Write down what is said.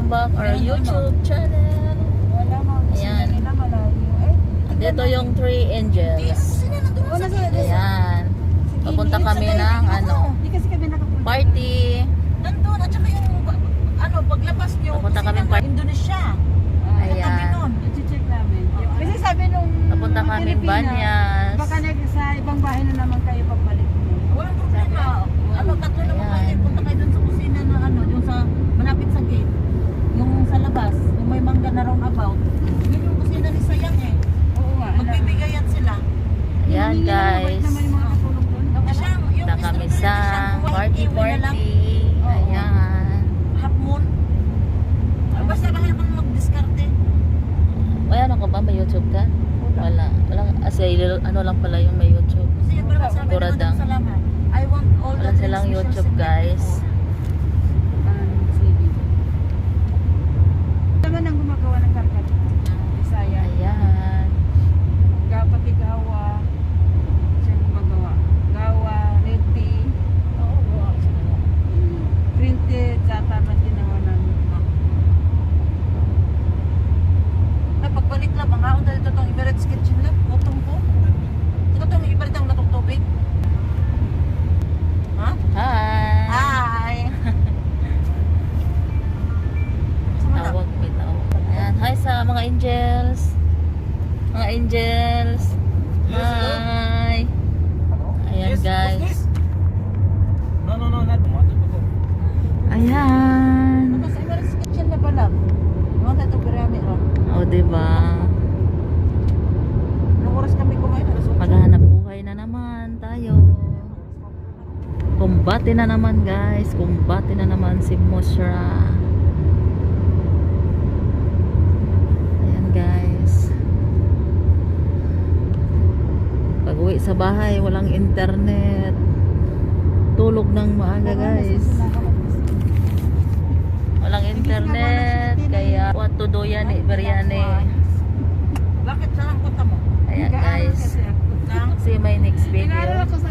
back our YouTube channel. Wala mga Ayan. nila malayo. Dito yung Three Angels. Ayan. Papunta kami ng Hindi kasi kami nakapunta. party. Nandun, at saka yung paglabas nyo, Papunta kami ng Indonesia. Ayan. I-check namin. Kasi sabi nung Papunta mga kami Pilipina, Banyas. baka sa ibang bahay na naman kayo pagbalik mo. Walang problema. Tatlo naman Ayan. kayo. Punta kayo dun sa kusina na yung sa, malapit sa gate. Yung sa labas, yung may mangga na roundabout. Yun yung kusina ni Sayang eh. Oo nga. Magbibigayan sila. Ayan guys. Naman yung mga katulog doon. Kasi yung Punta kami Mr. sa Ferdinand siya, uwi na lang. Ayan. Half moon. Basta kahit mo mag-discarte. May ano ka ba? May YouTube ka? Wala. Wala. Kasi ano lang pala yung may YouTube. Kasi yung pala sabi naman Kuradang. sa laman, I want all Wala the silang transmissions YouTube in the guys. CV. Naman ang gumagawa ng karkat. Bisaya. Ayan. Pati gawa. Siya ang gumagawa. Gawa, reti. Printed, zata man ginawa namin. Pagbalik lang, mga ako dahil itong Emirates Kitchen lang, utong po. Ito itong ibalit ang natong tubig. Ha? Hi. Hi! Sama na. Tawag, may tawag. Ayan. Hi sa mga angels. Mga angels. Hi. Ayan guys. No, not tomato. Ayan. Ano sa Emirates Kitchen na pala? Mga tayo itong biryani ron. O diba? Anong oras kami kumain? Alas 8. Maghanap buhay na naman tayo. Kumbate na naman guys. Kumbate na naman si Musra. Ayan guys. Pag uwi sa bahay, walang internet. Tulog ng maaga guys. Walang internet. Kaya what to do yan eh, biryani. Bakit? Saan ang punta mo? Ayan guys. Lang? See my next video. Pinaaral ako sa